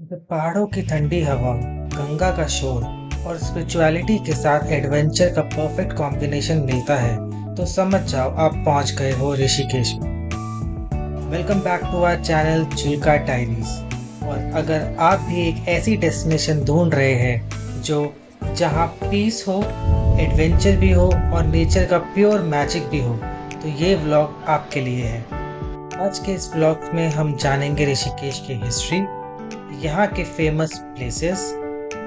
जब पहाड़ों की ठंडी हवा, गंगा का शोर और स्पिरिचुअलिटी के साथ एडवेंचर का परफेक्ट कॉम्बिनेशन मिलता है, तो समझ जाओ आप पहुंच गए हो ऋषिकेश में। Welcome back to our channel Chilka diaries. और अगर आप भी एक ऐसी डेस्टिनेशन ढूंढ रहे हैं जो जहां पीस हो, एडवेंचर भी हो और नेचर का प्योर मैजिक भी हो, तो ये व्लॉग आपके लिए है। आज के इस व्लॉग में हम जानेंगे ऋषिकेश की हिस्ट्री, यहाँ के famous places,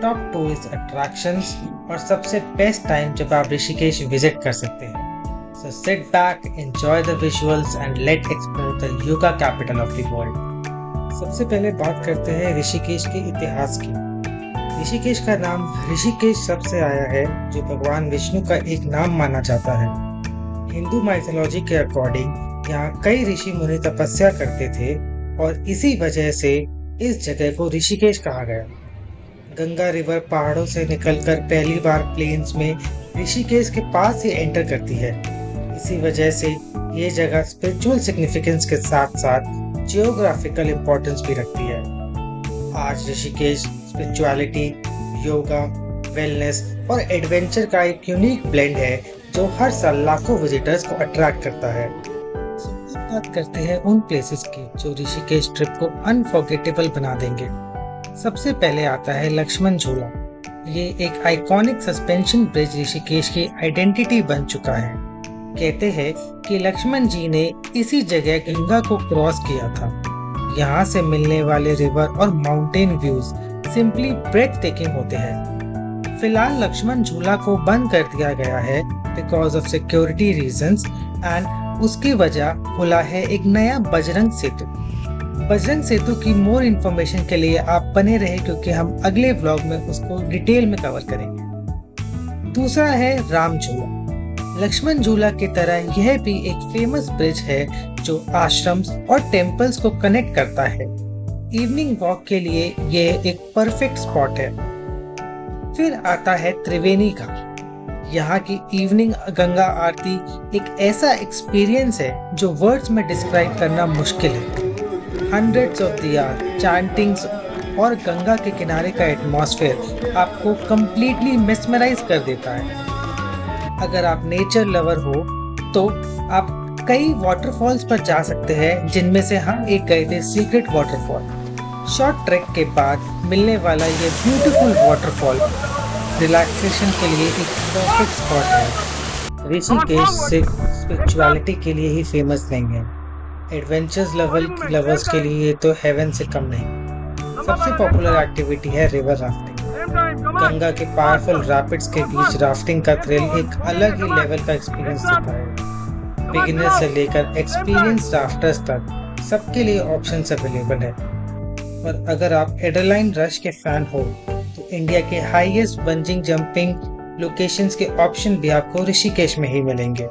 top tourist attractions और सबसे बेस्ट टाइम जब आप ऋषिकेश विजिट कर सकते हैं। So sit back, enjoy the visuals and let explore the yoga capital of the world. सबसे पहले बात करते हैं ऋषिकेश के इतिहास की। ऋषिकेश का नाम ऋषिकेश शब्द से आया है, जो भगवान विष्णु का एक नाम माना जाता है। हिंदू माइथोलॉजी के अकॉर्डिंग यहाँ कई ऋषि मुनि तपस्या करते थे और इसी वजह से इस जगह को ऋषिकेश कहा गया। गंगा रिवर पहाड़ों से निकलकर पहली बार प्लेन्स में ऋषिकेश के पास ही एंटर करती है। इसी वजह से ये जगह स्पिरिचुअल सिग्निफिकेंस के साथ साथ जियोग्राफिकल इम्पोर्टेंस भी रखती है। आज ऋषिकेश स्पिरिचुअलिटी, योगा, वेलनेस और एडवेंचर का एक यूनिक ब्लेंड है, जो हर साल लाखों विजिटर्स को अट्रैक्ट करता है। बात करते हैं उन प्लेसेस की जो ऋषिकेश ट्रिप को अनफॉरगेटेबल बना देंगे। सबसे पहले आता है लक्ष्मण झूला। ये एक आइकॉनिक सस्पेंशन ब्रिज ऋषिकेश की आइडेंटिटी बन चुका है। कहते हैं कि लक्ष्मण जी ने इसी जगह गंगा को क्रॉस किया था। यहाँ से मिलने वाले रिवर और mountain views simply breathtaking होते हैं। फिलहाल लक्ष्मण झूला को बंद कर दिया गया है because of security reasons, and उसकी वजह खुला है एक नया बजरंग सेतु। बजरंग सेतु की मोर इन्फॉर्मेशन के लिए आप बने रहे, क्योंकि हम अगले व्लॉग में उसको डिटेल में कवर करेंगे। दूसरा है राम झूला। लक्ष्मण झूला की तरह यह भी एक फेमस ब्रिज है जो आश्रम्स और टेम्पल्स को कनेक्ट करता है। इवनिंग वॉक के लिए यह एक परफेक्ट स्पॉट है। फिर आता है त्रिवेणी घाट। यहाँ की इवनिंग गंगा आरती एक ऐसा एक्सपीरियंस है जो वर्ड्स में डिस्क्राइब करना मुश्किल है। हंड्रेड्स ऑफ दिया, चैंटिंग्स और गंगा के किनारे का एटमॉस्फेयर आपको कंप्लीटली मेस्मराइज कर देता है। अगर आप नेचर लवर हो तो आप कई वाटरफॉल्स पर जा सकते हैं, जिनमें से हम एक गए थे सीक्रेट वाटरफॉल। शॉर्ट ट्रैक के बाद मिलने वाला ये ब्यूटीफुल वाटरफॉल रिलैक्सेशन के लिए एक परफेक्ट स्पॉट है। ऋषिकेश सिर्फ स्पिरिचुअलिटी के लिए ही फेमस नहीं है, एडवेंचर्स लवर्स के लिए तो हेवन से कम नहीं। सबसे पॉपुलर एक्टिविटी है रिवर राफ्टिंग। गंगा के पावरफुल रैपिड्स के बीच राफ्टिंग का थ्रिल एक अलग ही लेवल का एक्सपीरियंस देता है। बिगिनर्स से लेकर एक्सपीरियंस राफ्टर्स तक सबके लिए ऑप्शंस अवेलेबल है। और अगर आप एड्रेनालाइन रश के फैन हो तो इंडिया के हाईएस्ट बंजिंग जंपिंग लोकेशंस के ऑप्शन भी आपको ऋषिकेश में ही मिलेंगे।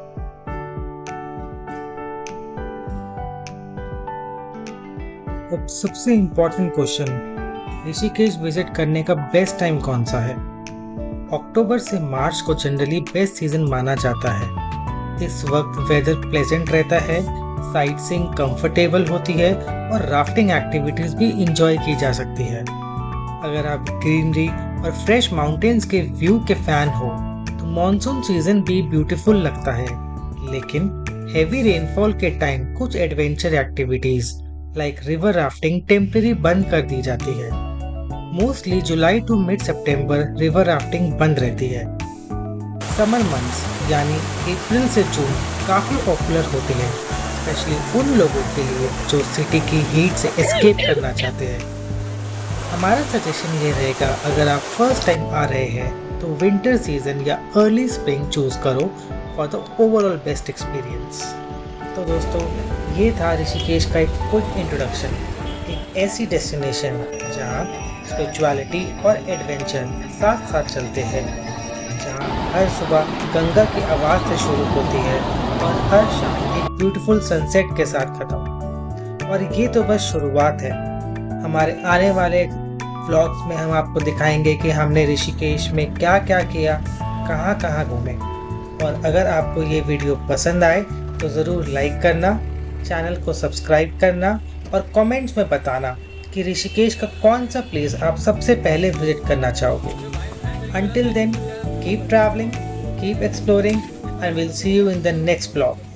अब सबसे इम्पोर्टेंट क्वेश्चन, ऋषिकेश विजिट करने का बेस्ट टाइम कौन सा है? अक्टूबर से मार्च को जनरली बेस्ट सीजन माना जाता है। इस वक्त वेदर प्लेजेंट रहता है, साइट सीइंग कंफर्टेबल होती है और राफ्टिंग एक्टिविटीज भी इंजॉय की जा सकती है। अगर आप ग्रीनरी और फ्रेश माउंटेन्स के व्यू के फैन हो तो मॉनसून सीजन भी ब्यूटीफुल लगता है, लेकिन हेवी रेनफॉल के टाइम कुछ adventure activities like river rafting temporary बंद कर दी जाती है। मोस्टली जुलाई टू मिड सितंबर रिवर राफ्टिंग बंद रहती है। समर मंथ्स यानी अप्रैल से जून काफी पॉपुलर होते हैं, स्पेशली उन लोगों के लिए जो सिटी की हीट से एस्केप करना चाहते हैं। हमारा सजेशन ये रहेगा, अगर आप फर्स्ट टाइम आ रहे हैं तो विंटर सीजन या अर्ली स्प्रिंग चूज करो for the overall best experience. तो दोस्तों, ये था ऋषिकेश का एक क्विक इंट्रोडक्शन। एक ऐसी डेस्टिनेशन जहाँ स्पिरिचुअलिटी और एडवेंचर साथ साथ चलते हैं, जहाँ हर सुबह गंगा की आवाज़ से शुरू होती है और हर शाम एक ब्यूटीफुल सनसेट के साथ खत्म। और ये तो बस शुरुआत है। हमारे आने वाले व्लॉग्स में हम आपको दिखाएंगे कि हमने ऋषिकेश में क्या क्या किया, कहाँ कहाँ घूमे। और अगर आपको ये वीडियो पसंद आए तो ज़रूर लाइक करना, चैनल को सब्सक्राइब करना और कमेंट्स में बताना कि ऋषिकेश का कौन सा प्लेस आप सबसे पहले विजिट करना चाहोगे। Until then, keep traveling, keep exploring, and we'll see you in the next vlog.